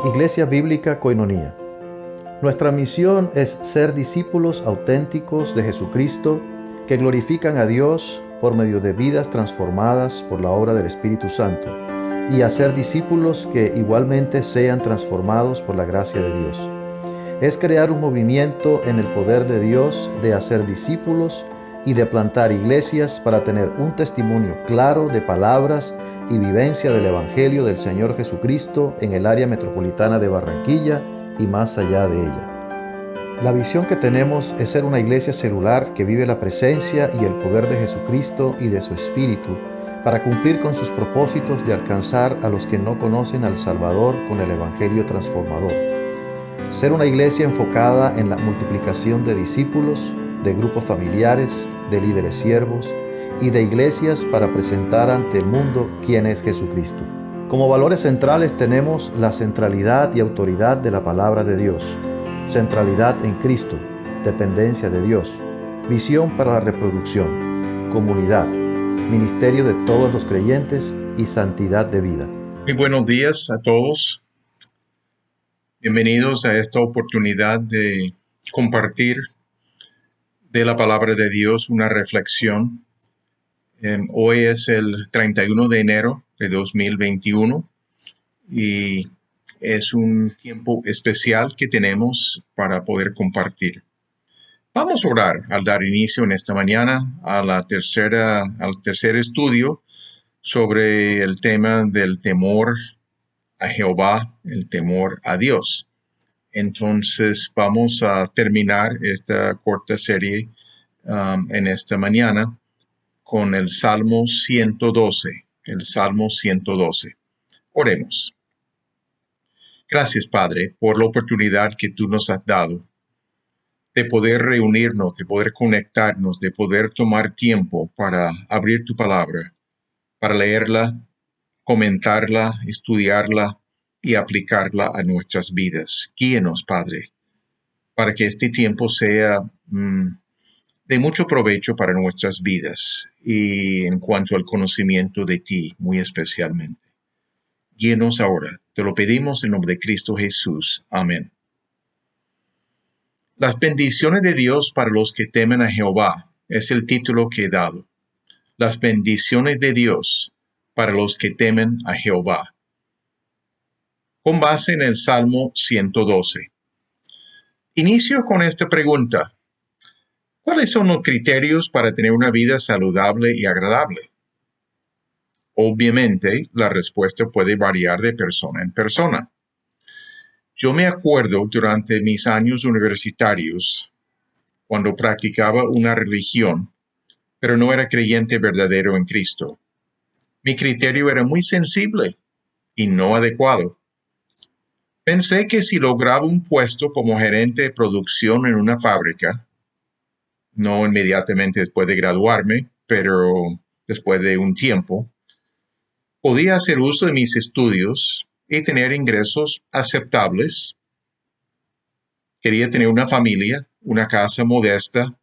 Iglesia Bíblica Koinonia. Nuestra misión es ser discípulos auténticos de Jesucristo que glorifican a Dios por medio de vidas transformadas por la obra del Espíritu Santo y hacer discípulos que igualmente sean transformados por la gracia de Dios. Es crear un movimiento en el poder de Dios de hacer discípulos y de plantar iglesias para tener un testimonio claro de palabras y vivencia del Evangelio del Señor Jesucristo en el área metropolitana de Barranquilla y más allá de ella. La visión que tenemos es ser una iglesia celular que vive la presencia y el poder de Jesucristo y de su Espíritu para cumplir con sus propósitos de alcanzar a los que no conocen al Salvador con el Evangelio transformador. Ser una iglesia enfocada en la multiplicación de discípulos, de grupos familiares, de líderes siervos y de iglesias para presentar ante el mundo quién es Jesucristo. Como valores centrales tenemos la centralidad y autoridad de la palabra de Dios, centralidad en Cristo, dependencia de Dios, visión para la reproducción, comunidad, ministerio de todos los creyentes y santidad de vida. Muy buenos días a todos. Bienvenidos a esta oportunidad de compartir de la palabra de Dios una reflexión. Hoy es el 31 de enero de 2021 y es un tiempo especial que tenemos para poder compartir. Vamos a orar al dar inicio en esta mañana al tercer estudio sobre el tema del temor a Jehová, el temor a Dios. Entonces vamos a terminar esta corta serie en esta mañana con el Salmo 112, el Salmo 112. Oremos. Gracias, Padre, por la oportunidad que tú nos has dado de poder reunirnos, de poder conectarnos, de poder tomar tiempo para abrir tu palabra, para leerla, comentarla, estudiarla y aplicarla a nuestras vidas. Guíenos, Padre, para que este tiempo sea de mucho provecho para nuestras vidas y en cuanto al conocimiento de ti, muy especialmente. Guíenos ahora. Te lo pedimos en nombre de Cristo Jesús. Amén. Las bendiciones de Dios para los que temen a Jehová es el título que he dado. Las bendiciones de Dios para los que temen a Jehová. Con base en el Salmo 112. Inicio con esta pregunta. ¿Cuáles son los criterios para tener una vida saludable y agradable? Obviamente, la respuesta puede variar de persona en persona. Yo me acuerdo durante mis años universitarios, cuando practicaba una religión, pero no era creyente verdadero en Cristo. Mi criterio era muy sensible y no adecuado. Pensé que si lograba un puesto como gerente de producción en una fábrica, no inmediatamente después de graduarme, pero después de un tiempo, podía hacer uso de mis estudios y tener ingresos aceptables. Quería tener una familia, una casa modesta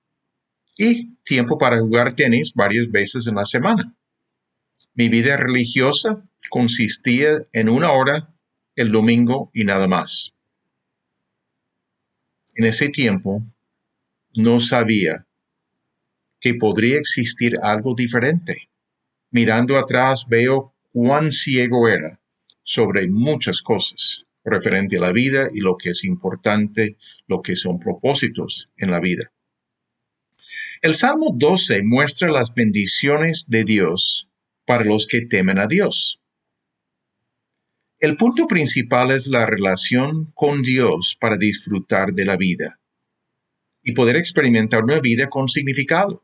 y tiempo para jugar tenis varias veces en la semana. Mi vida religiosa consistía en 1 hora el domingo y nada más. En ese tiempo no sabía que podría existir algo diferente. Mirando atrás veo cuán ciego era sobre muchas cosas referente a la vida y lo que es importante, lo que son propósitos en la vida. El Salmo 12 muestra las bendiciones de Dios para los que temen a Dios. El punto principal es la relación con Dios para disfrutar de la vida y poder experimentar una vida con significado.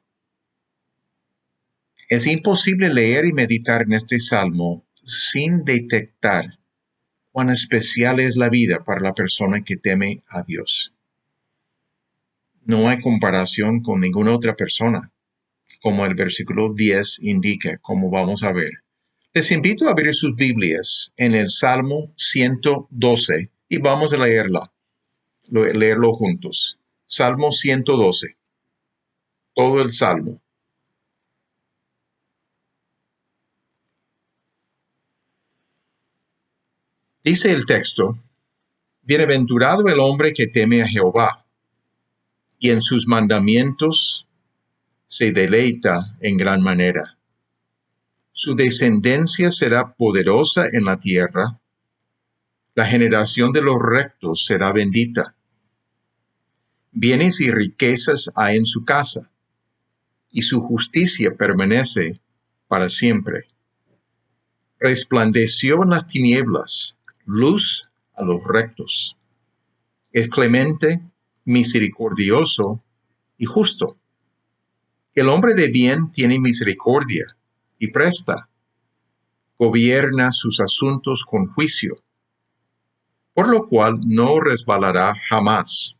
Es imposible leer y meditar en este salmo sin detectar cuán especial es la vida para la persona que teme a Dios. No hay comparación con ninguna otra persona, como el versículo 10 indica, como vamos a ver. Les invito a abrir sus Biblias en el Salmo 112 y vamos a leerlo juntos. Salmo 112, todo el Salmo. Dice el texto, Bienaventurado el hombre que teme a Jehová, y en sus mandamientos se deleita en gran manera. Su descendencia será poderosa en la tierra, la generación de los rectos será bendita. Bienes y riquezas hay en su casa, y su justicia permanece para siempre. Resplandeció en las tinieblas, luz a los rectos. Es clemente, misericordioso y justo. El hombre de bien tiene misericordia y presta. Gobierna sus asuntos con juicio, por lo cual no resbalará jamás.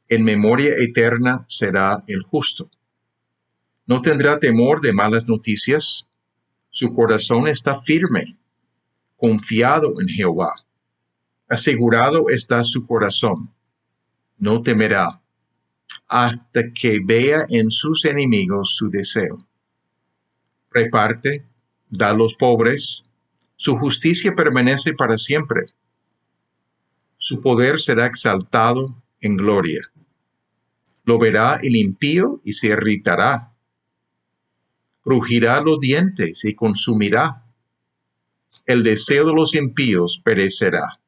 En memoria eterna será el justo. No tendrá temor de malas noticias. Su corazón está firme, confiado en Jehová. Asegurado está su corazón. No temerá, hasta que vea en sus enemigos su deseo. Reparte, da a los pobres. Su justicia permanece para siempre. Su poder será exaltado en gloria. Lo verá el impío y se irritará. Crujirá los dientes y consumirá. El deseo de los impíos perecerá.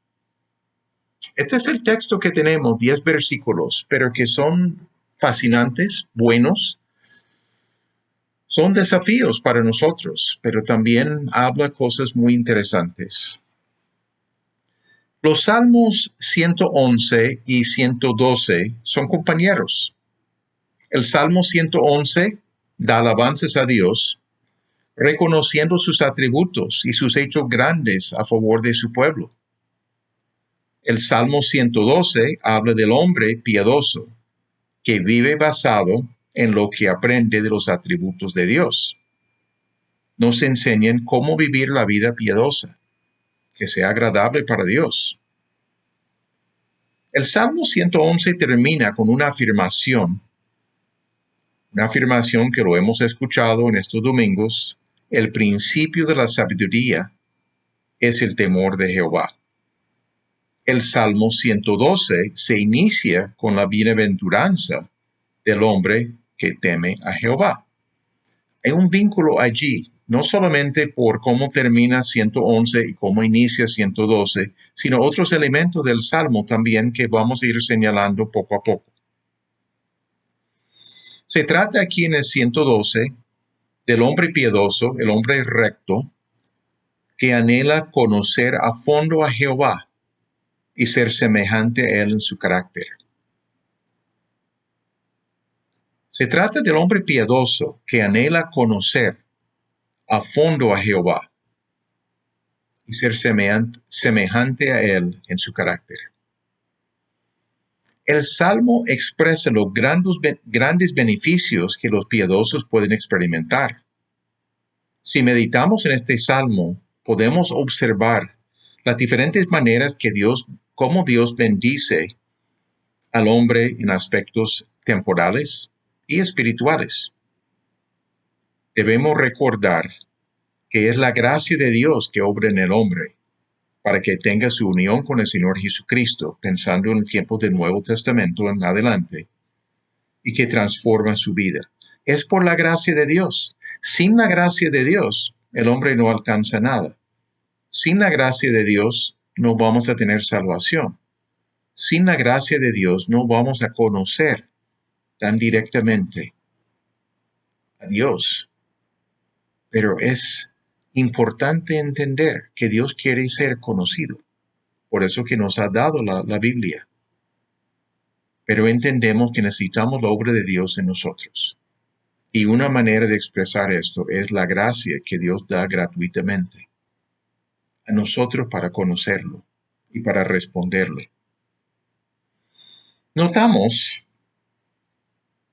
Este es el texto que tenemos, 10 versículos, pero que son fascinantes, buenos. Son desafíos para nosotros, pero también habla cosas muy interesantes. Los Salmos 111 y 112 son compañeros. El Salmo 111 da alabanzas a Dios, reconociendo sus atributos y sus hechos grandes a favor de su pueblo. El Salmo 112 habla del hombre piadoso, que vive basado en lo que aprende de los atributos de Dios. Nos enseñan cómo vivir la vida piadosa, que sea agradable para Dios. El Salmo 111 termina con una afirmación que lo hemos escuchado en estos domingos. El principio de la sabiduría es el temor de Jehová. El Salmo 112 se inicia con la bienaventuranza del hombre que teme a Jehová. Hay un vínculo allí, no solamente por cómo termina 111 y cómo inicia 112, sino otros elementos del Salmo también que vamos a ir señalando poco a poco. Se trata aquí en el 112 del hombre piadoso, el hombre recto, que anhela conocer a fondo a Jehová y ser semejante a él en su carácter. Se trata del hombre piadoso que anhela conocer a fondo a Jehová y ser semejante a él en su carácter. El Salmo expresa los grandes beneficios que los piadosos pueden experimentar. Si meditamos en este Salmo, podemos observar las diferentes maneras cómo Dios bendice al hombre en aspectos temporales y espirituales. Debemos recordar que es la gracia de Dios que obra en el hombre para que tenga su unión con el Señor Jesucristo, pensando en el tiempo del Nuevo Testamento en adelante, y que transforma su vida. Es por la gracia de Dios. Sin la gracia de Dios, el hombre no alcanza nada. Sin la gracia de Dios, no vamos a tener salvación. Sin la gracia de Dios, no vamos a conocer tan directamente a Dios. Pero es importante entender que Dios quiere ser conocido. Por eso que nos ha dado la Biblia. Pero entendemos que necesitamos la obra de Dios en nosotros. Y una manera de expresar esto es la gracia que Dios da gratuitamente a nosotros para conocerlo y para responderle. Notamos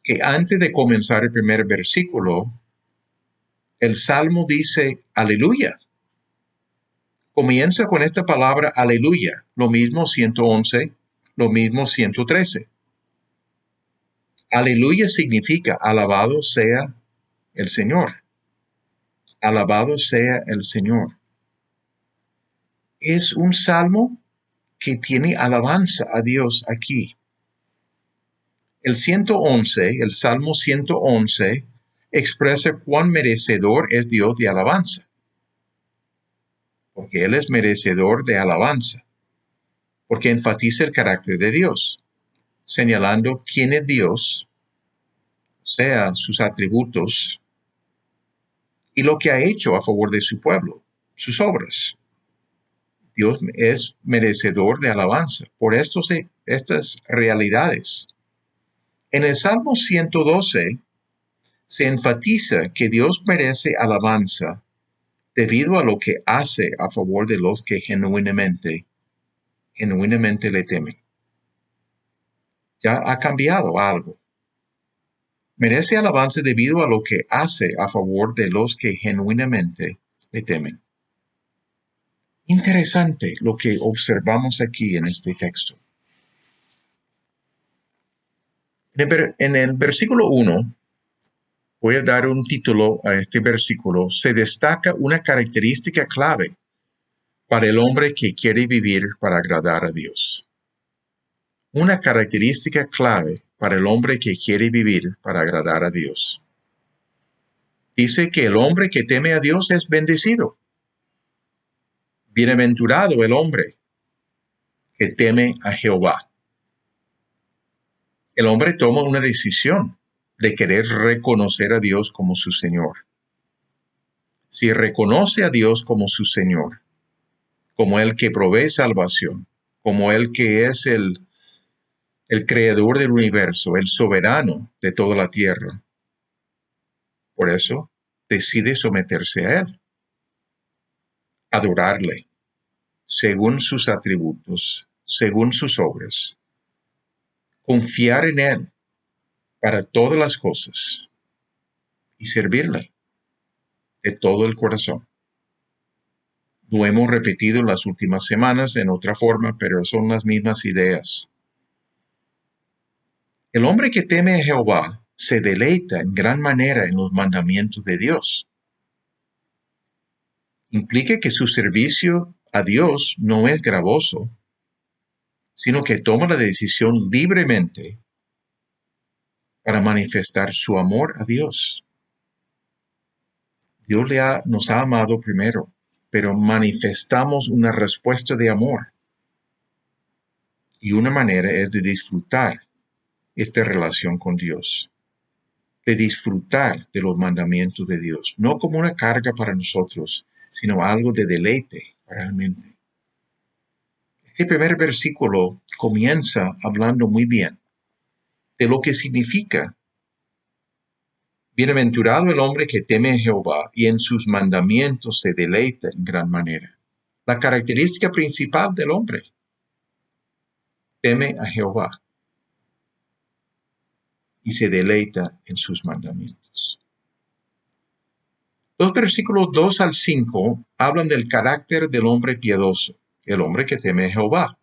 que antes de comenzar el primer versículo, el Salmo dice aleluya. Comienza con esta palabra aleluya, lo mismo 111, lo mismo 113. Aleluya significa alabado sea el Señor. Alabado sea el Señor. Es un salmo que tiene alabanza a Dios aquí. El Salmo 111, expresa cuán merecedor es Dios de alabanza. Porque Él es merecedor de alabanza. Porque enfatiza el carácter de Dios, señalando quién es Dios, o sea, sus atributos, y lo que ha hecho a favor de su pueblo, sus obras. Dios es merecedor de alabanza por estas realidades. En el Salmo 112 se enfatiza que Dios merece alabanza debido a lo que hace a favor de los que genuinamente le temen. Ya ha cambiado algo. Merece alabanza debido a lo que hace a favor de los que genuinamente le temen. Interesante lo que observamos aquí en este texto. En el versículo 1, voy a dar un título a este versículo. Se destaca una característica clave para el hombre que quiere vivir para agradar a Dios. Una característica clave para el hombre que quiere vivir para agradar a Dios. Dice que el hombre que teme a Dios es bendecido. Bienaventurado el hombre que teme a Jehová. El hombre toma una decisión de querer reconocer a Dios como su Señor. Si reconoce a Dios como su Señor, como el que provee salvación, como el que es el creador del universo, el soberano de toda la tierra, por eso decide someterse a Él, adorarle, según sus atributos, según sus obras, confiar en Él para todas las cosas y servirle de todo el corazón. Lo hemos repetido en las últimas semanas en otra forma, pero son las mismas ideas. El hombre que teme a Jehová se deleita en gran manera en los mandamientos de Dios. Implica que su servicio a Dios no es gravoso, sino que toma la decisión libremente para manifestar su amor a Dios. Dios nos ha amado primero, pero manifestamos una respuesta de amor. Y una manera es de disfrutar esta relación con Dios, de disfrutar de los mandamientos de Dios, no como una carga para nosotros, sino algo de deleite realmente. Este primer versículo comienza hablando muy bien de lo que significa bienaventurado el hombre que teme a Jehová y en sus mandamientos se deleita en gran manera. La característica principal del hombre, teme a Jehová y se deleita en sus mandamientos. Los versículos 2 al 5 hablan del carácter del hombre piadoso, el hombre que teme a Jehová,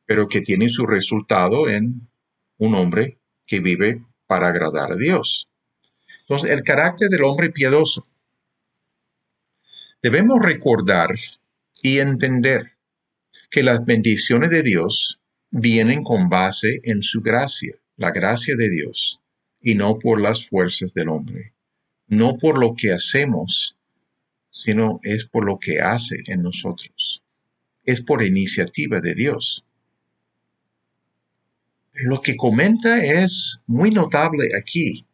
pero que tiene su resultado en un hombre que vive para agradar a Dios. Entonces, el carácter del hombre piadoso. Debemos recordar y entender que las bendiciones de Dios vienen con base en su gracia, la gracia de Dios, y no por las fuerzas del hombre, no por lo que hacemos, sino es por lo que hace en nosotros. Es por iniciativa de Dios. Lo que comenta es muy notable aquí.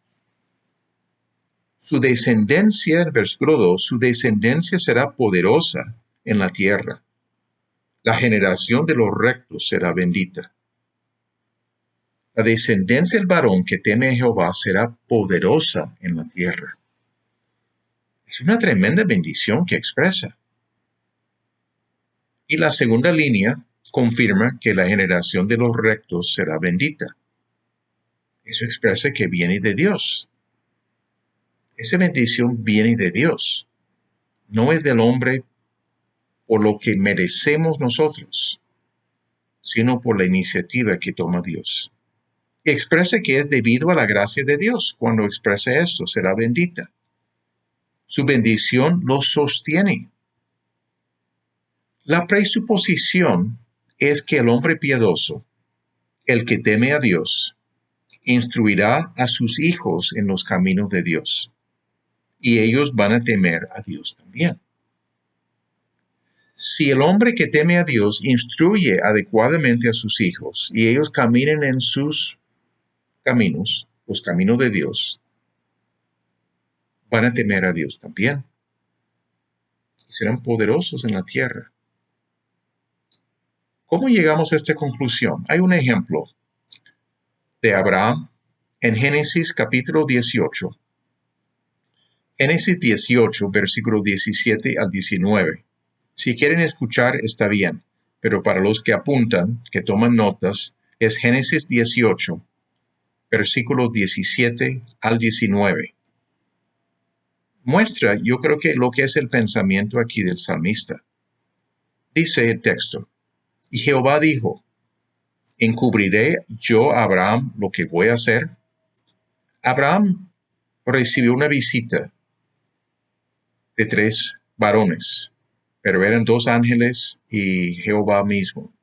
Su descendencia, en versículo 2, su descendencia será poderosa en la tierra. La generación de los rectos será bendita. La descendencia del varón que teme a Jehová será poderosa en la tierra. Es una tremenda bendición que expresa. Y la segunda línea confirma que la generación de los rectos será bendita. Eso expresa que viene de Dios. Esa bendición viene de Dios. No es del hombre por lo que merecemos nosotros, sino por la iniciativa que toma Dios. Y expresa que es debido a la gracia de Dios. Cuando expresa esto, será bendita. Su bendición los sostiene. La presuposición es que el hombre piadoso, el que teme a Dios, instruirá a sus hijos en los caminos de Dios, y ellos van a temer a Dios también. Si el hombre que teme a Dios instruye adecuadamente a sus hijos y ellos caminen en sus caminos, los caminos de Dios, van a temer a Dios también. Y serán poderosos en la tierra. ¿Cómo llegamos a esta conclusión? Hay un ejemplo de Abraham en Génesis capítulo 18. Génesis 18, versículo 17 al 19. Si quieren escuchar, está bien, pero para los que apuntan, que toman notas, es Génesis 18, versículos 17 al 19. Muestra, yo creo que lo que es el pensamiento aquí del salmista. Dice el texto, y Jehová dijo, ¿encubriré yo a Abraham lo que voy a hacer? Abraham recibió una visita de 3 varones, pero eran 2 ángeles y Jehová mismo.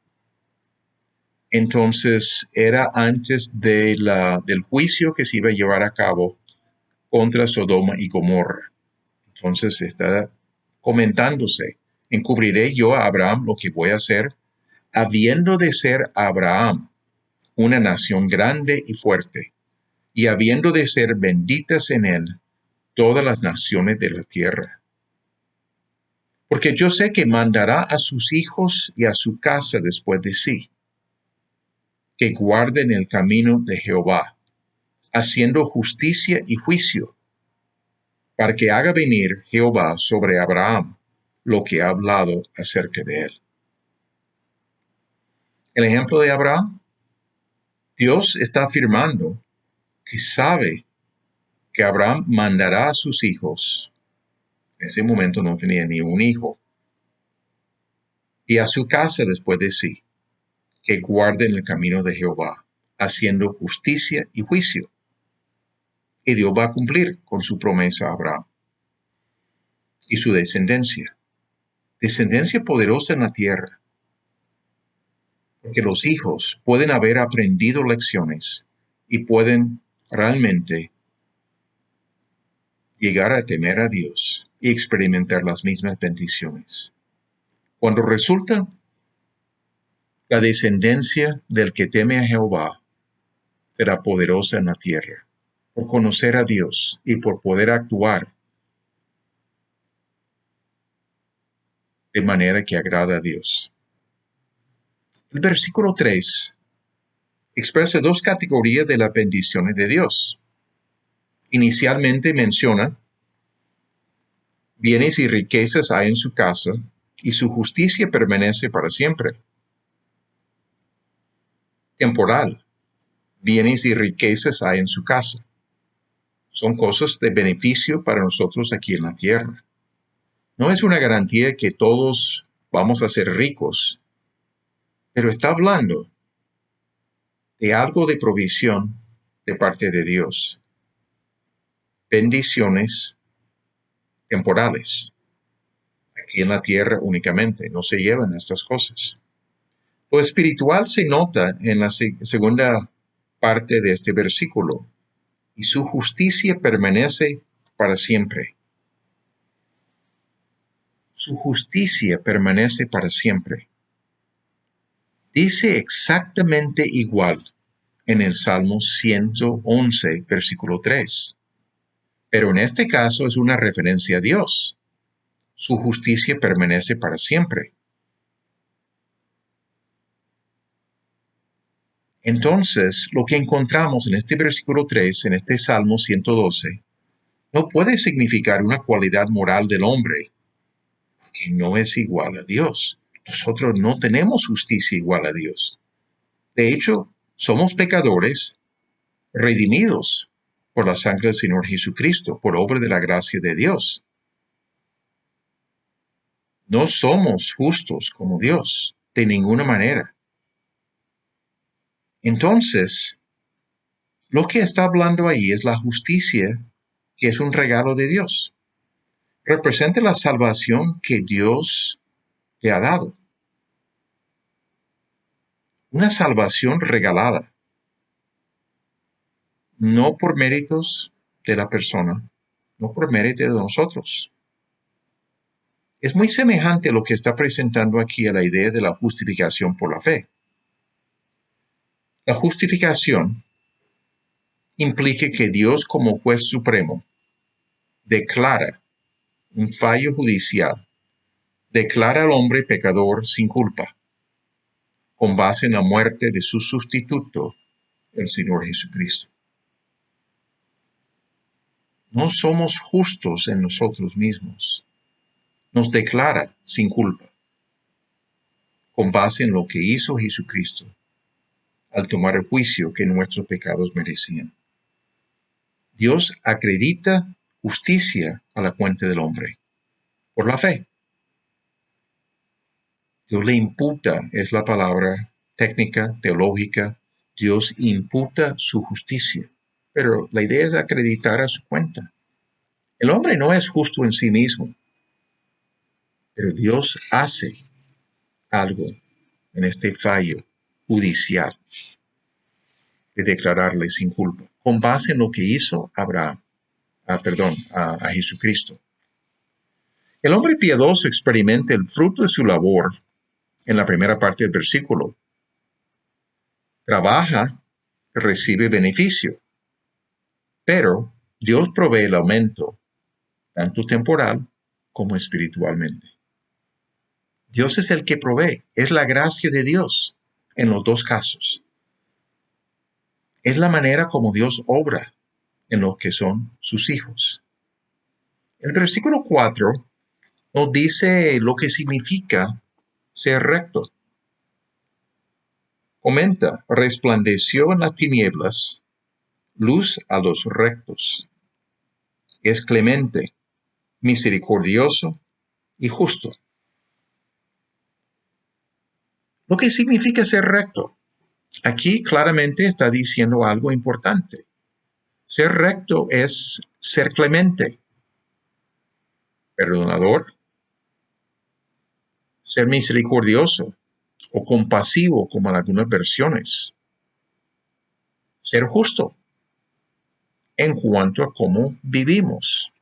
Entonces era antes del juicio que se iba a llevar a cabo contra Sodoma y Gomorra. Entonces está comentándose, ¿encubriré yo a Abraham lo que voy a hacer? Habiendo de ser Abraham una nación grande y fuerte, y habiendo de ser benditas en él todas las naciones de la tierra. Porque yo sé que mandará a sus hijos y a su casa después de sí, que guarden el camino de Jehová, haciendo justicia y juicio, para que haga venir Jehová sobre Abraham lo que ha hablado acerca de él. El ejemplo de Abraham, Dios está afirmando que sabe que Abraham mandará a sus hijos. En ese momento no tenía ni un hijo. Y a su casa después de sí, que guarden el camino de Jehová, haciendo justicia y juicio. Y Dios va a cumplir con su promesa a Abraham y su descendencia. Descendencia poderosa en la tierra. Porque los hijos pueden haber aprendido lecciones y pueden realmente llegar a temer a Dios y experimentar las mismas bendiciones. Cuando resulta la descendencia del que teme a Jehová será poderosa en la tierra, por conocer a Dios y por poder actuar de manera que agrada a Dios. El versículo 3 expresa 2 categorías de las bendiciones de Dios. Inicialmente menciona bienes y riquezas hay en su casa y su justicia permanece para siempre. Temporal, bienes y riquezas hay en su casa. Son cosas de beneficio para nosotros aquí en la tierra. No es una garantía que todos vamos a ser ricos, pero está hablando de algo de provisión de parte de Dios. Bendiciones temporales. Aquí en la tierra únicamente, no se llevan estas cosas. Lo espiritual se nota en la segunda parte de este versículo, y su justicia permanece para siempre. Su justicia permanece para siempre. Dice exactamente igual en el Salmo 111, versículo 3. Pero en este caso es una referencia a Dios. Su justicia permanece para siempre. Entonces, lo que encontramos en este versículo 3, en este Salmo 112, no puede significar una cualidad moral del hombre, que no es igual a Dios. Nosotros no tenemos justicia igual a Dios. De hecho, somos pecadores redimidos por la sangre del Señor Jesucristo, por obra de la gracia de Dios. No somos justos como Dios, de ninguna manera. Entonces, lo que está hablando ahí es la justicia, que es un regalo de Dios. Representa la salvación que Dios le ha dado. una salvación regalada, no por méritos de la persona, no por mérito de nosotros. Es muy semejante a lo que está presentando aquí a la idea de la justificación por la fe. La justificación implica que Dios, como juez supremo, declara un fallo judicial, declara al hombre pecador sin culpa, con base en la muerte de su sustituto, el Señor Jesucristo. No somos justos en nosotros mismos. Nos declara sin culpa, con base en lo que hizo Jesucristo al tomar el juicio que nuestros pecados merecían. Dios acredita justicia a la cuenta del hombre por la fe. Dios le imputa, es la palabra técnica, teológica, Dios imputa su justicia, pero la idea es acreditar a su cuenta. El hombre no es justo en sí mismo, pero Dios hace algo en este fallo judicial de declararle sin culpa, con base en lo que hizo a Jesucristo. El hombre piadoso experimenta el fruto de su labor en la primera parte del versículo. Trabaja, recibe beneficio, pero Dios provee el aumento, tanto temporal como espiritualmente. Dios es el que provee, es la gracia de Dios en los dos casos. Es la manera como Dios obra en los que son sus hijos. El versículo 4 nos dice lo que significa ser recto. Comenta, resplandeció en las tinieblas, luz a los rectos. Es clemente, misericordioso y justo. Lo que significa ser recto. Aquí claramente está diciendo algo importante. Ser recto es ser clemente, perdonador, ser misericordioso o compasivo, como en algunas versiones. Ser justo en cuanto a cómo vivimos.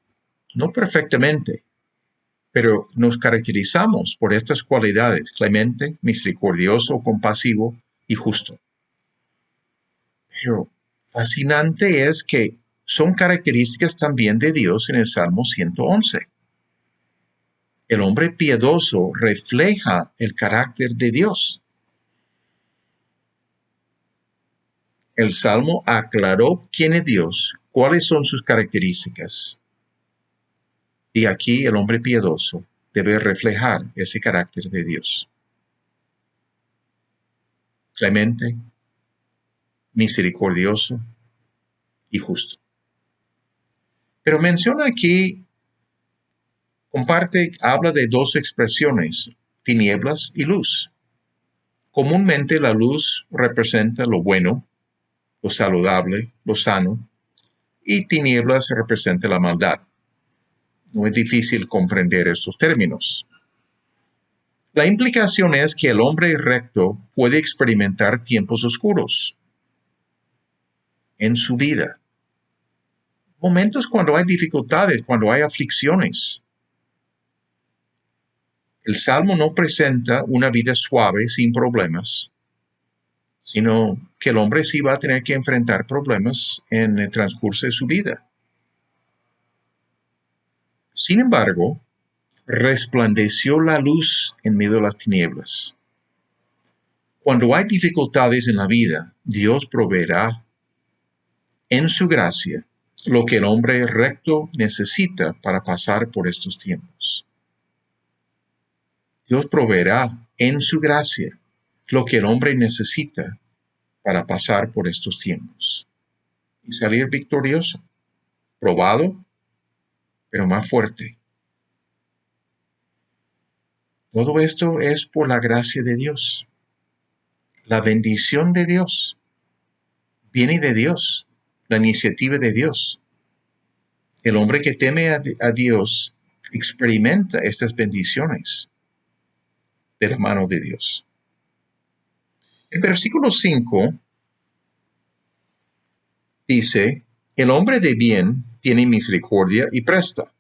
No perfectamente, pero nos caracterizamos por estas cualidades: clemente, misericordioso, compasivo y justo. Pero fascinante es que son características también de Dios en el Salmo 111. El hombre piadoso refleja el carácter de Dios. El Salmo aclaró quién es Dios, cuáles son sus características. Y aquí el hombre piadoso debe reflejar ese carácter de Dios. Clemente, misericordioso y justo. Pero menciona aquí, habla de dos expresiones, tinieblas y luz. Comúnmente la luz representa lo bueno, lo saludable, lo sano, y tinieblas representa la maldad. No es difícil comprender estos términos. La implicación es que el hombre recto puede experimentar tiempos oscuros en su vida. Momentos cuando hay dificultades, cuando hay aflicciones. El Salmo no presenta una vida suave sin problemas, sino que el hombre sí va a tener que enfrentar problemas en el transcurso de su vida. Sin embargo, resplandeció la luz en medio de las tinieblas. Cuando hay dificultades en la vida, Dios proveerá en su gracia lo que el hombre recto necesita para pasar por estos tiempos. Dios proveerá en su gracia lo que el hombre necesita para pasar por estos tiempos y salir victorioso, probado, pero más fuerte. Todo esto es por la gracia de Dios. La bendición de Dios viene de Dios, la iniciativa de Dios. El hombre que teme a Dios experimenta estas bendiciones de la mano de Dios. El versículo 5 dice, el hombre de bien tiene misericordia y presta,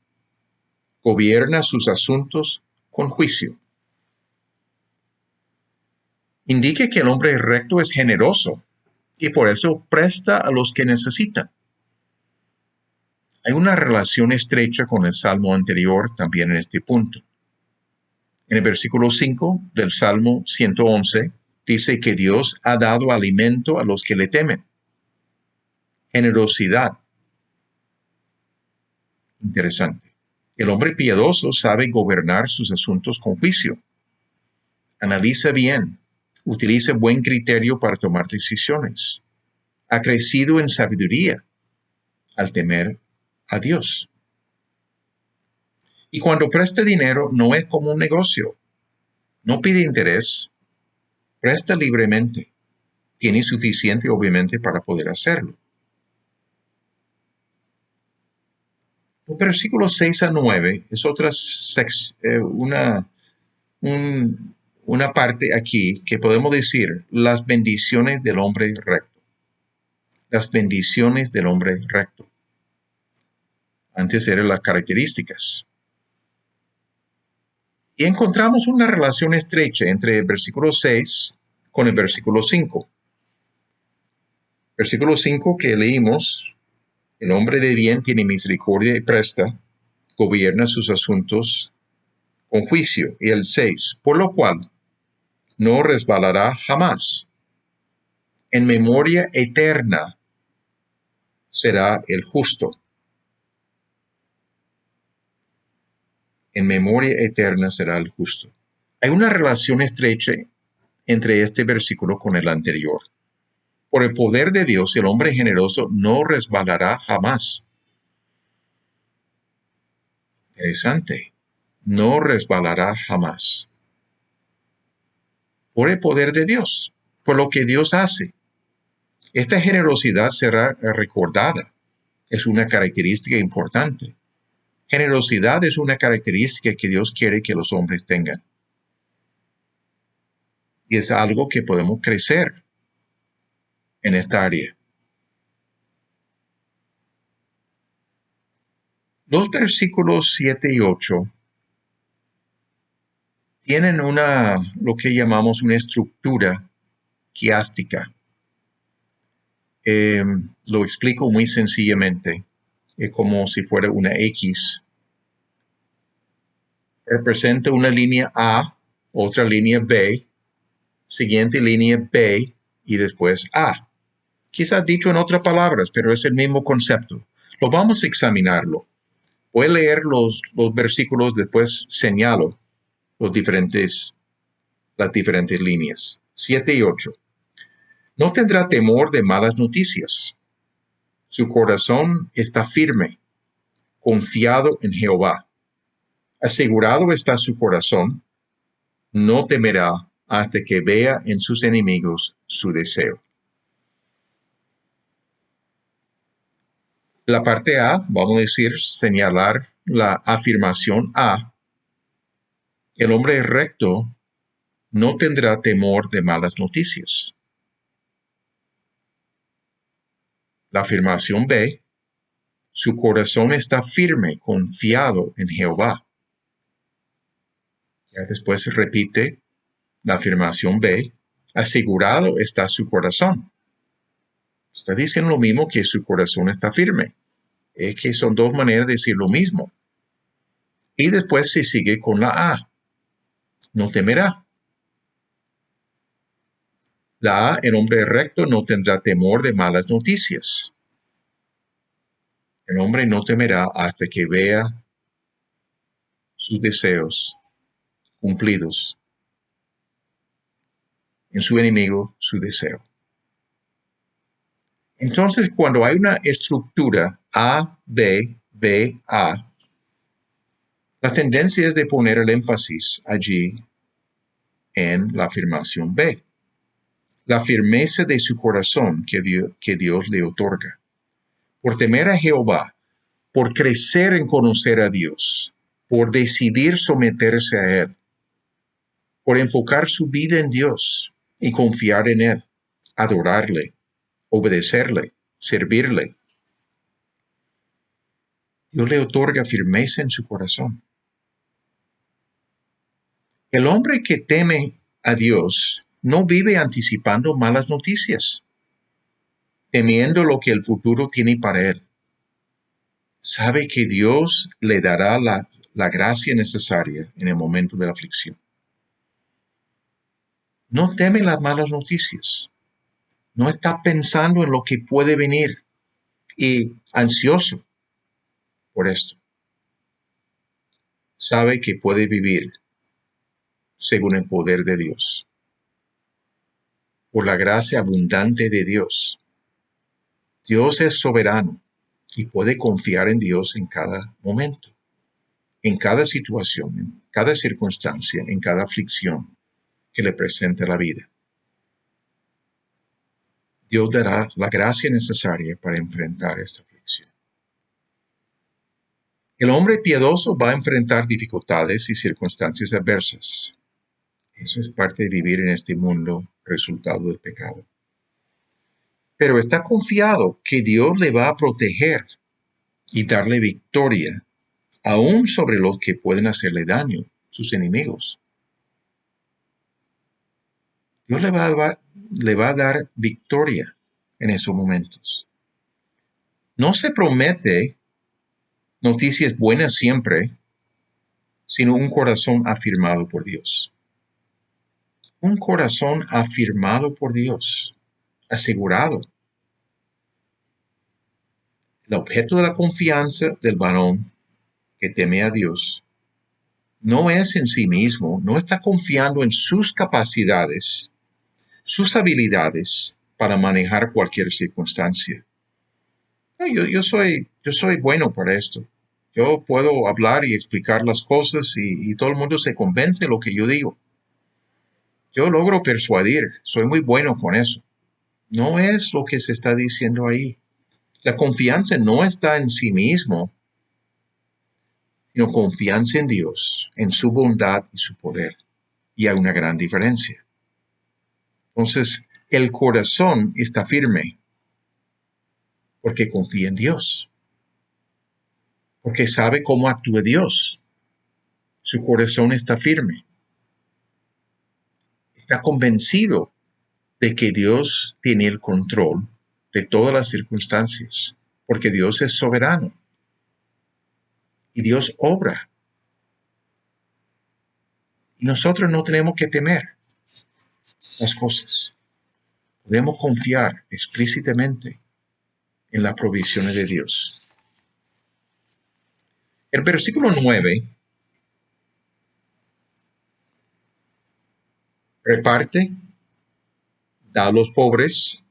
gobierna sus asuntos con juicio. Indica que el hombre recto es generoso y por eso presta a los que necesitan. Hay una relación estrecha con el salmo anterior también en este punto. En el versículo 5 del Salmo 111 dice que Dios ha dado alimento a los que le temen. Generosidad. Interesante. El hombre piadoso sabe gobernar sus asuntos con juicio. Analiza bien, utiliza buen criterio para tomar decisiones. Ha crecido en sabiduría al temer a Dios. Y cuando presta dinero no es como un negocio. No pide interés. Presta libremente. Tiene suficiente, obviamente, para poder hacerlo. Los versículos 6 a 9 es una parte aquí que podemos decir las bendiciones del hombre recto. Las bendiciones del hombre recto. Antes eran las características. Y encontramos una relación estrecha entre el versículo 6 con el versículo 5. Versículo 5 que leímos, el hombre de bien tiene misericordia y presta, gobierna sus asuntos con juicio. Y el 6, por lo cual no resbalará jamás. En memoria eterna será el justo. En memoria eterna será el justo. Hay una relación estrecha entre este versículo con el anterior. Por el poder de Dios, el hombre generoso no resbalará jamás. Interesante. No resbalará jamás. Por el poder de Dios, por lo que Dios hace. Esta generosidad será recordada. Es una característica importante. Generosidad es una característica que Dios quiere que los hombres tengan. Y es algo que podemos crecer en esta área. Los versículos 7 y 8 tienen lo que llamamos una estructura quiástica. Lo explico muy sencillamente. Es como si fuera una X. Representa una línea A, otra línea B, siguiente línea B y después A. Quizás dicho en otras palabras, pero es el mismo concepto. Lo vamos a examinarlo. Voy a leer los versículos, después señalo las diferentes líneas. 7 y 8. No tendrá temor de malas noticias. Su corazón está firme, confiado en Jehová. Asegurado está su corazón, no temerá hasta que vea en sus enemigos su deseo. La parte A, vamos a decir, señalar la afirmación A. El hombre recto no tendrá temor de malas noticias. La afirmación B, su corazón está firme, confiado en Jehová. Ya después se repite la afirmación B, asegurado está su corazón. Está diciendo lo mismo que su corazón está firme. Es que son dos maneras de decir lo mismo. Y después se sigue con la A. No temerá. La A, el hombre recto no tendrá temor de malas noticias. El hombre no temerá hasta que vea sus deseos cumplidos. En su enemigo, su deseo. Entonces, cuando hay una estructura A, B, B, A, la tendencia es de poner el énfasis allí en la afirmación B. La firmeza de su corazón que Dios le otorga. Por temer a Jehová, por crecer en conocer a Dios, por decidir someterse a Él, por enfocar su vida en Dios, y confiar en Él, adorarle, obedecerle, servirle. Dios le otorga firmeza en su corazón. El hombre que teme a Dios no vive anticipando malas noticias, temiendo lo que el futuro tiene para él. Sabe que Dios le dará la gracia necesaria en el momento de la aflicción. No teme las malas noticias. No está pensando en lo que puede venir y ansioso por esto. Sabe que puede vivir según el poder de Dios, por la gracia abundante de Dios. Dios es soberano y puede confiar en Dios en cada momento, en cada situación, en cada circunstancia, en cada aflicción que le presente la vida. Dios dará la gracia necesaria para enfrentar esta aflicción. El hombre piadoso va a enfrentar dificultades y circunstancias adversas. Eso es parte de vivir en este mundo resultado del pecado. Pero está confiado que Dios le va a proteger y darle victoria, aún sobre los que pueden hacerle daño, sus enemigos. Dios le va a dar victoria en esos momentos. No se promete noticias buenas siempre, sino un corazón afirmado por Dios. Un corazón afirmado por Dios, asegurado. El objeto de la confianza del varón que teme a Dios no es en sí mismo, no está confiando en sus capacidades, sus habilidades para manejar cualquier circunstancia. Yo soy bueno para esto. Yo puedo hablar y explicar las cosas y todo el mundo se convence de lo que yo digo. Yo logro persuadir, soy muy bueno con eso. No es lo que se está diciendo ahí. La confianza no está en sí mismo, sino confianza en Dios, en su bondad y su poder. Y hay una gran diferencia. Entonces, el corazón está firme porque confía en Dios, porque sabe cómo actúa Dios. Su corazón está firme. Está convencido de que Dios tiene el control de todas las circunstancias, porque Dios es soberano y Dios obra. Y nosotros no tenemos que temer las cosas. Podemos confiar explícitamente en las provisiones de Dios. El versículo 9 reparte, da a los pobres,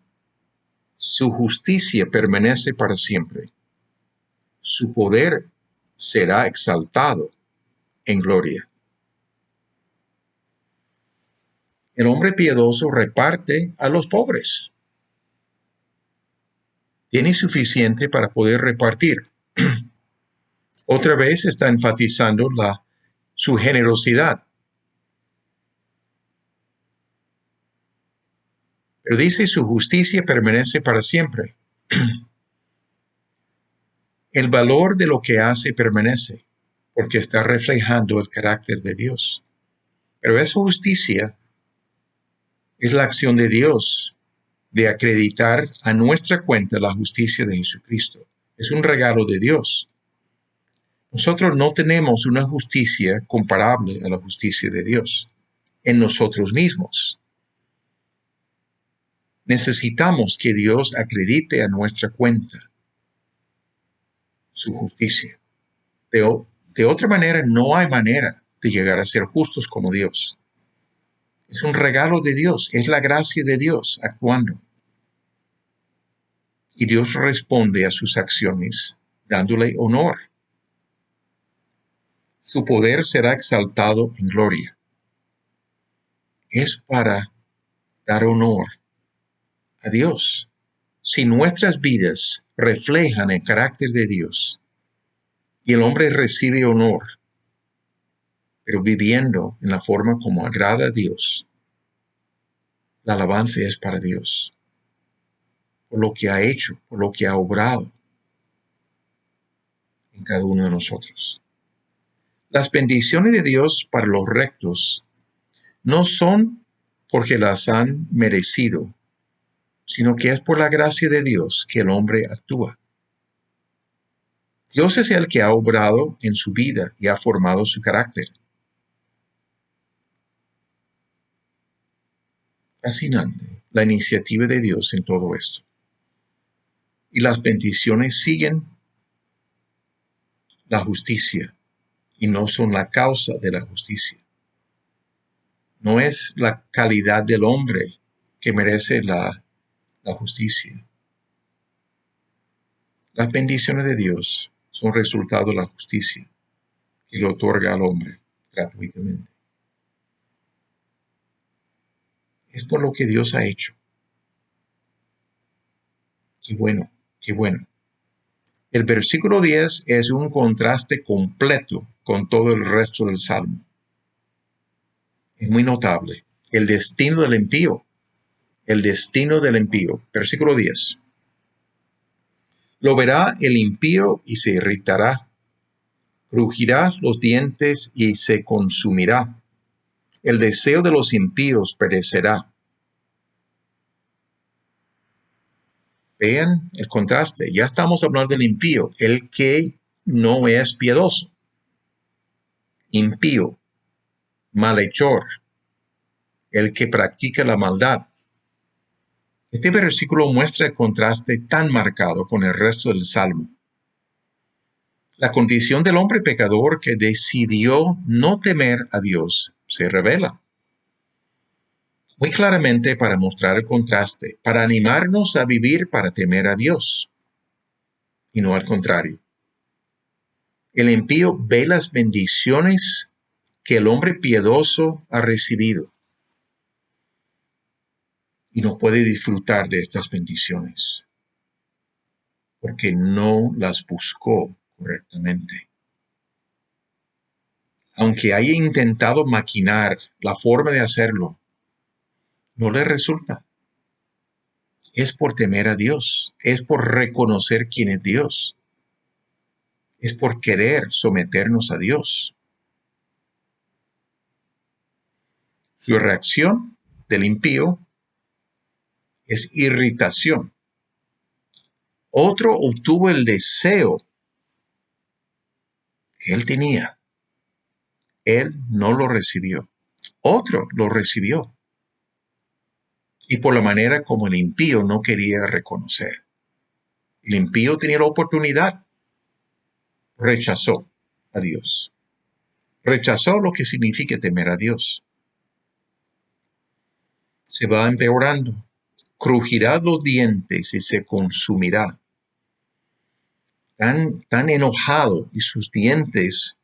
su justicia permanece para siempre. Su poder será exaltado en gloria. El hombre piadoso reparte a los pobres. Tiene suficiente para poder repartir. Otra vez está enfatizando su generosidad. Pero dice, su justicia permanece para siempre. El valor de lo que hace permanece, porque está reflejando el carácter de Dios. Pero esa justicia es la acción de Dios de acreditar a nuestra cuenta la justicia de Jesucristo. Es un regalo de Dios. Nosotros no tenemos una justicia comparable a la justicia de Dios en nosotros mismos. Necesitamos que Dios acredite a nuestra cuenta su justicia. De otra manera, no hay manera de llegar a ser justos como Dios. Es un regalo de Dios, es la gracia de Dios actuando. Y Dios responde a sus acciones dándole honor. Su poder será exaltado en gloria. Es para dar honor a Dios. Si nuestras vidas reflejan el carácter de Dios y el hombre recibe honor, pero viviendo en la forma como agrada a Dios, La alabanza es para Dios, por lo que ha hecho, por lo que ha obrado en cada uno de nosotros. Las bendiciones de Dios para los rectos no son porque las han merecido, sino que es por la gracia de Dios que el hombre actúa. Dios es el que ha obrado en su vida y ha formado su carácter. Fascinante la iniciativa de Dios en todo esto. Y las bendiciones siguen la justicia y no son la causa de la justicia. No es la calidad del hombre que merece la justicia. Las bendiciones de Dios son resultado de la justicia que le otorga al hombre gratuitamente. Es por lo que Dios ha hecho. Qué bueno, qué bueno. El versículo 10 es un contraste completo con todo el resto del Salmo. Es muy notable. El destino del impío. El destino del impío. Versículo 10. Lo verá el impío y se irritará. Crujirá los dientes y se consumirá. El deseo de los impíos perecerá. Vean el contraste. Ya estamos hablando del impío, el que no es piadoso. Impío, malhechor, el que practica la maldad. Este versículo muestra el contraste tan marcado con el resto del Salmo. La condición del hombre pecador que decidió no temer a Dios se revela muy claramente para mostrar el contraste, para animarnos a vivir para temer a Dios, y no al contrario. El impío ve las bendiciones que el hombre piadoso ha recibido y no puede disfrutar de estas bendiciones porque no las buscó correctamente. Aunque haya intentado maquinar la forma de hacerlo, no le resulta. Es por temer a Dios, es por reconocer quién es Dios, es por querer someternos a Dios. Su reacción del impío es irritación. Otro obtuvo el deseo que él tenía. Él no lo recibió. Otro lo recibió. Y por la manera como el impío no quería reconocer. El impío tenía la oportunidad. Rechazó a Dios. Rechazó lo que significa temer a Dios. Se va empeorando. Crujirá los dientes y se consumirá. Tan enojado y sus dientes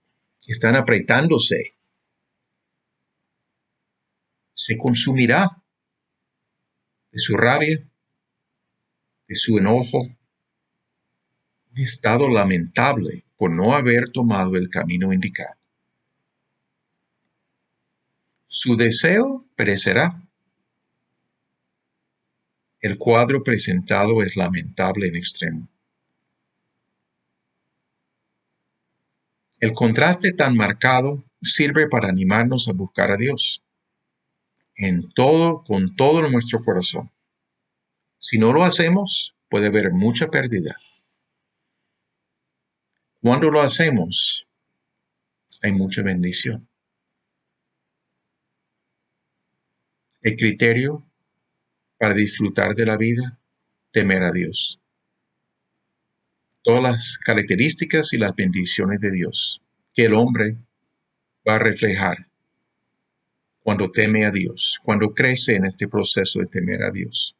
están apretándose. Se consumirá de su rabia, de su enojo. Un estado lamentable por no haber tomado el camino indicado. Su deseo perecerá. El cuadro presentado es lamentable en extremo. El contraste tan marcado sirve para animarnos a buscar a Dios con todo nuestro corazón. Si no lo hacemos, puede haber mucha pérdida. Cuando lo hacemos, hay mucha bendición. El criterio para disfrutar de la vida, temer a Dios. Todas las características y las bendiciones de Dios que el hombre va a reflejar cuando teme a Dios, cuando crece en este proceso de temer a Dios.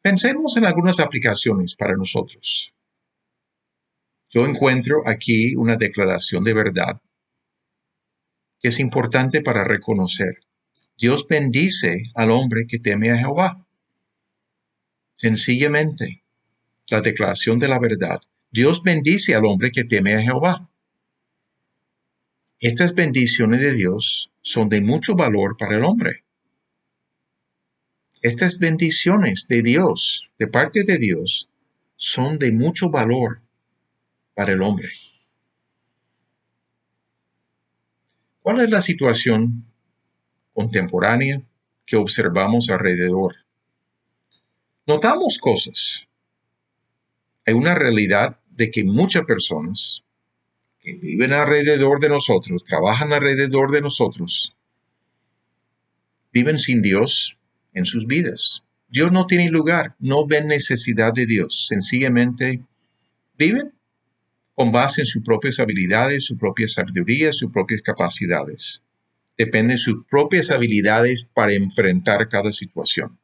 Pensemos en algunas aplicaciones para nosotros. Yo encuentro aquí una declaración de verdad que es importante para reconocer. Dios bendice al hombre que teme a Jehová. Sencillamente, la declaración de la verdad. Dios bendice al hombre que teme a Jehová. Estas bendiciones de Dios son de mucho valor para el hombre. Estas bendiciones de Dios, de parte de Dios, son de mucho valor para el hombre. ¿Cuál es la situación contemporánea que observamos alrededor? Notamos cosas. Hay una realidad de que muchas personas que viven alrededor de nosotros, trabajan alrededor de nosotros, viven sin Dios en sus vidas. Dios no tiene lugar, no ven necesidad de Dios, sencillamente viven con base en sus propias habilidades, su propia sabiduría, sus propias capacidades. Dependen de sus propias habilidades para enfrentar cada situación.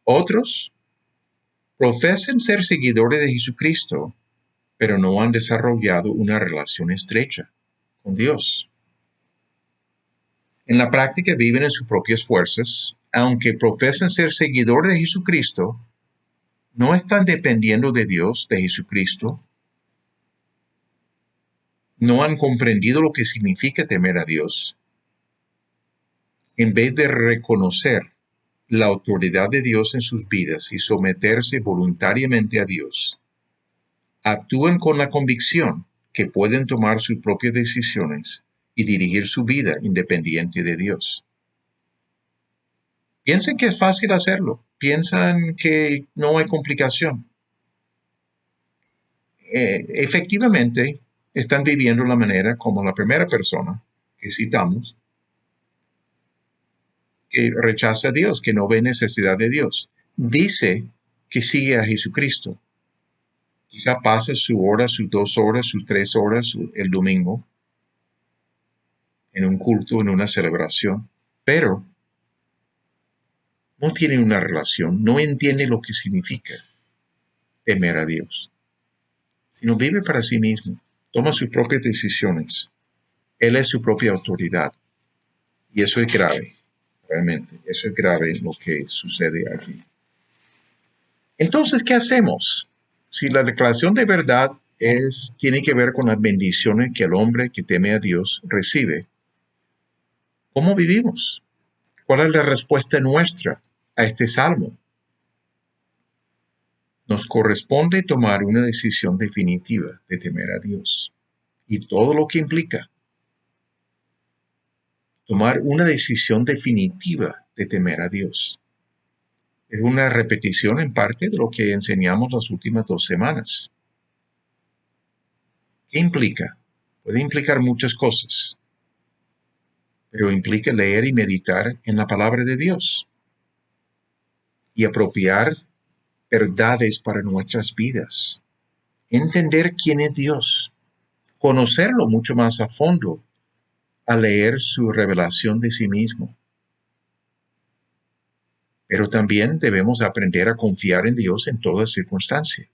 Otros profesan ser seguidores de Jesucristo, pero no han desarrollado una relación estrecha con Dios. En la práctica viven en sus propias fuerzas, aunque profesan ser seguidores de Jesucristo, no están dependiendo de Dios, de Jesucristo. No han comprendido lo que significa temer a Dios. En vez de reconocer la autoridad de Dios en sus vidas y someterse voluntariamente a Dios, actúan con la convicción que pueden tomar sus propias decisiones y dirigir su vida independiente de Dios. Piensan que es fácil hacerlo, piensan que no hay complicación. Efectivamente, están viviendo la manera como la primera persona que citamos, que rechaza a Dios, que no ve necesidad de Dios. Dice que sigue a Jesucristo. Quizá pasa su hora, sus 2 horas, sus 3 horas el domingo en un culto, en una celebración, pero no tiene una relación, no entiende lo que significa temer a Dios, sino vive para sí mismo, toma sus propias decisiones. Él es su propia autoridad. Y eso es grave, realmente. Eso es grave lo que sucede aquí. Entonces, ¿qué hacemos? Si la declaración de verdad tiene que ver con las bendiciones que el hombre que teme a Dios recibe, ¿cómo vivimos? ¿Cuál es la respuesta nuestra a este salmo? Nos corresponde tomar una decisión definitiva de temer a Dios y todo lo que implica. Tomar una decisión definitiva de temer a Dios. Es una repetición en parte de lo que enseñamos las últimas 2 semanas. ¿Qué implica? Puede implicar muchas cosas, pero implica leer y meditar en la palabra de Dios y apropiar verdades para nuestras vidas. Entender quién es Dios, conocerlo mucho más a fondo al leer su revelación de sí mismo. Pero también debemos aprender a confiar en Dios en toda circunstancia.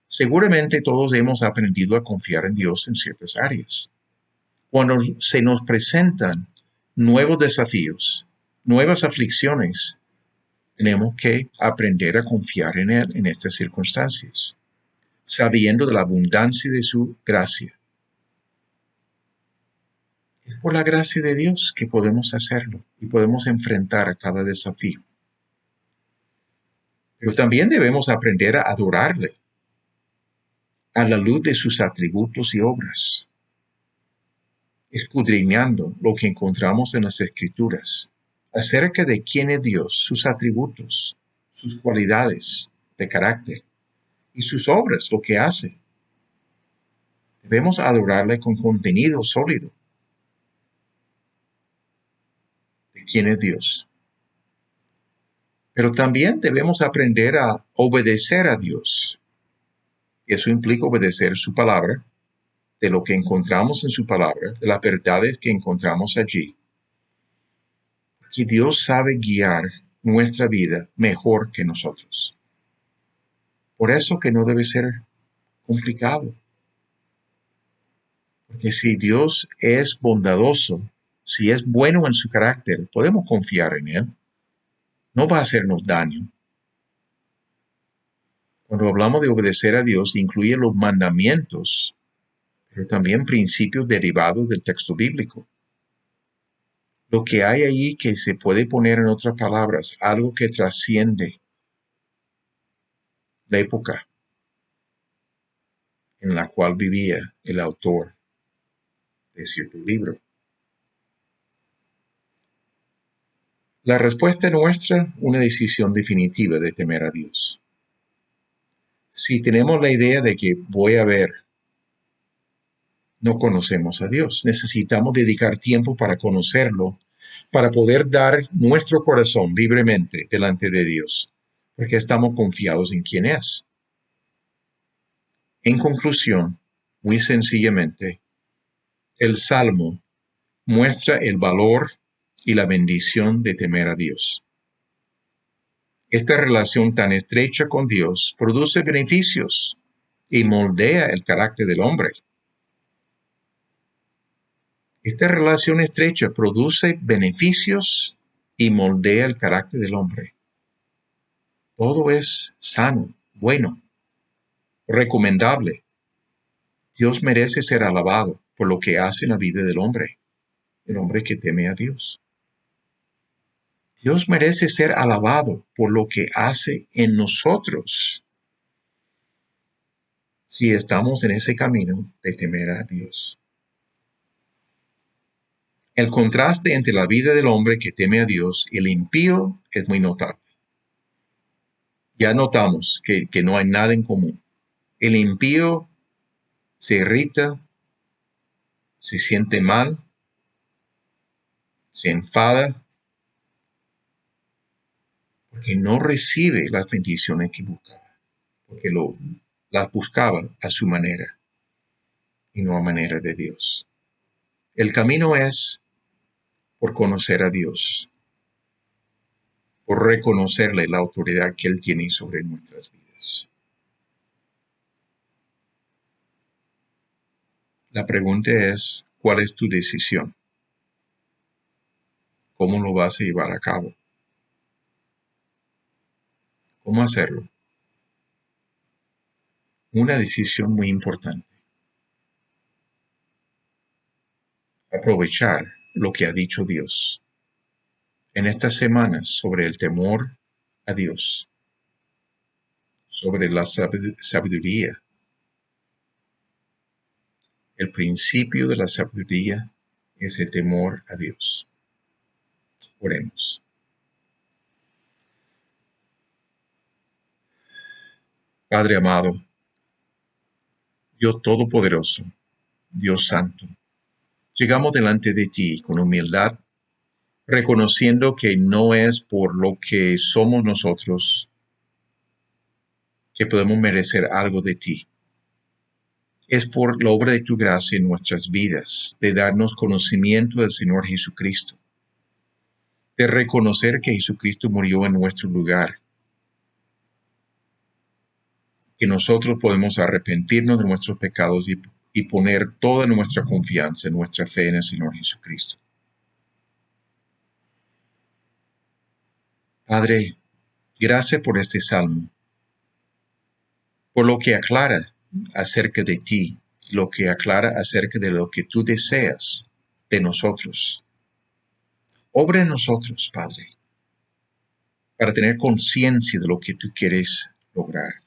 Seguramente todos hemos aprendido a confiar en Dios en ciertas áreas. Cuando se nos presentan nuevos desafíos, nuevas aflicciones, tenemos que aprender a confiar en Él en estas circunstancias, sabiendo de la abundancia de su gracia. Es por la gracia de Dios que podemos hacerlo y podemos enfrentar a cada desafío. Pero también debemos aprender a adorarle a la luz de sus atributos y obras, escudriñando lo que encontramos en las Escrituras acerca de quién es Dios, sus atributos, sus cualidades de carácter y sus obras, lo que hace. Debemos adorarle con contenido sólido de quién es Dios. Pero también debemos aprender a obedecer a Dios. Eso implica obedecer su palabra, de lo que encontramos en su palabra, de las verdades que encontramos allí. Porque Dios sabe guiar nuestra vida mejor que nosotros. Por eso que no debe ser complicado. Porque si Dios es bondadoso, si es bueno en su carácter, podemos confiar en Él. No va a hacernos daño. Cuando hablamos de obedecer a Dios, incluye los mandamientos, pero también principios derivados del texto bíblico. Lo que hay allí que se puede poner en otras palabras, algo que trasciende la época en la cual vivía el autor de cierto libro. La respuesta nuestra, una decisión definitiva de temer a Dios. Si tenemos la idea de que voy a ver, no conocemos a Dios. Necesitamos dedicar tiempo para conocerlo, para poder dar nuestro corazón libremente delante de Dios, porque estamos confiados en quién es. En conclusión, muy sencillamente, el Salmo muestra el valor y la bendición de temer a Dios. Esta relación tan estrecha con Dios produce beneficios y moldea el carácter del hombre. Esta relación estrecha produce beneficios y moldea el carácter del hombre. Todo es sano, bueno, recomendable. Dios merece ser alabado por lo que hace en la vida del hombre, el hombre que teme a Dios. Dios merece ser alabado por lo que hace en nosotros si estamos en ese camino de temer a Dios. El contraste entre la vida del hombre que teme a Dios y el impío es muy notable. Ya notamos que no hay nada en común. El impío se irrita, se siente mal, se enfada, porque no recibe las bendiciones que buscaba, porque las buscaba a su manera y no a manera de Dios. El camino es por conocer a Dios, por reconocerle la autoridad que Él tiene sobre nuestras vidas. La pregunta es, ¿cuál es tu decisión? ¿Cómo lo vas a llevar a cabo? ¿Cómo hacerlo? Una decisión muy importante. Aprovechar lo que ha dicho Dios en estas semanas sobre el temor a Dios, sobre la sabiduría. El principio de la sabiduría es el temor a Dios. Oremos. Padre amado, Dios Todopoderoso, Dios Santo, llegamos delante de ti con humildad, reconociendo que no es por lo que somos nosotros que podemos merecer algo de ti. Es por la obra de tu gracia en nuestras vidas, de darnos conocimiento del Señor Jesucristo, de reconocer que Jesucristo murió en nuestro lugar, que nosotros podemos arrepentirnos de nuestros pecados y poner toda nuestra confianza en nuestra fe en el Señor Jesucristo. Padre, gracias por este salmo, por lo que aclara acerca de ti, lo que aclara acerca de lo que tú deseas de nosotros. Obra en nosotros, Padre, para tener conciencia de lo que tú quieres lograr,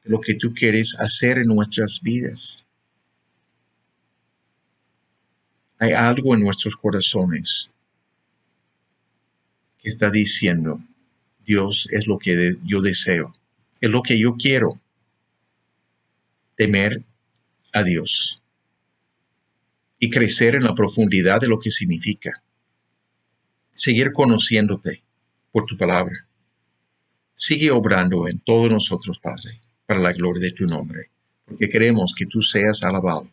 de lo que tú quieres hacer en nuestras vidas. Hay algo en nuestros corazones que está diciendo, Dios es lo que yo deseo, es lo que yo quiero, temer a Dios y crecer en la profundidad de lo que significa, seguir conociéndote por tu palabra. Sigue obrando en todos nosotros, Padre, para la gloria de tu nombre, porque queremos que tú seas alabado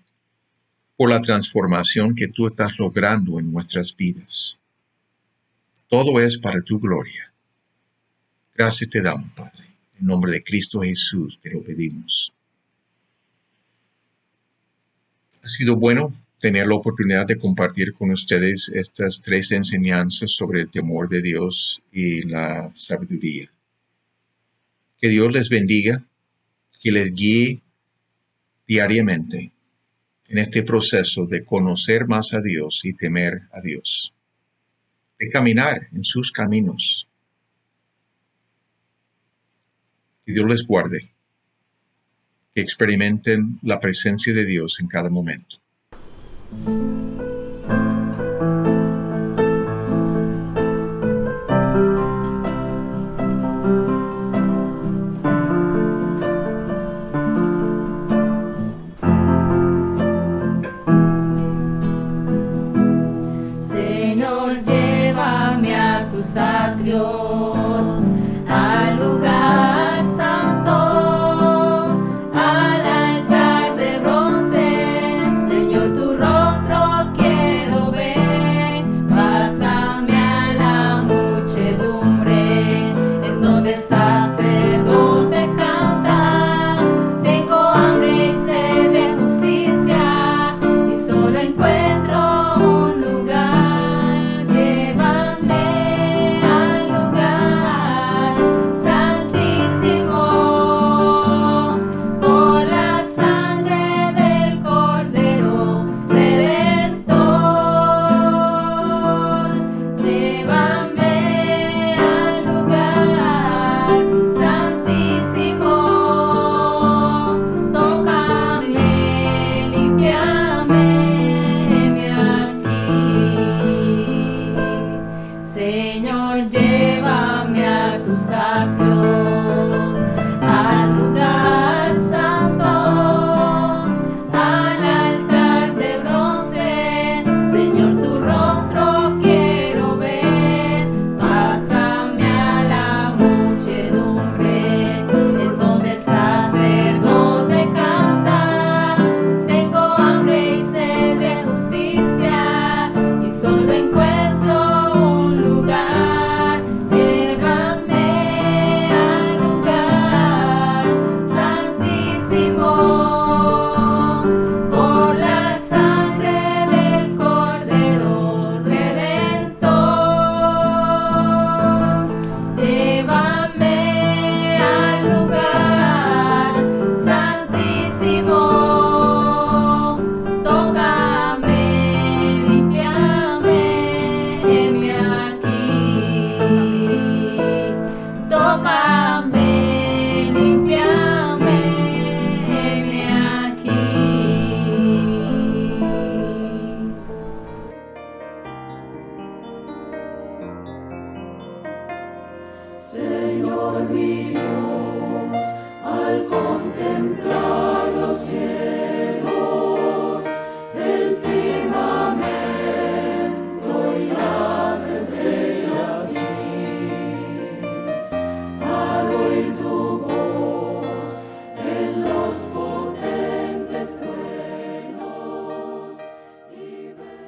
por la transformación que tú estás logrando en nuestras vidas. Todo es para tu gloria. Gracias te damos, Padre. En nombre de Cristo Jesús te lo pedimos. Ha sido bueno tener la oportunidad de compartir con ustedes estas 3 enseñanzas sobre el temor de Dios y la sabiduría. Que Dios les bendiga, que les guíe diariamente en este proceso de conocer más a Dios y temer a Dios, de caminar en sus caminos. Que Dios les guarde, que experimenten la presencia de Dios en cada momento. Señor, llévame a tus atrios.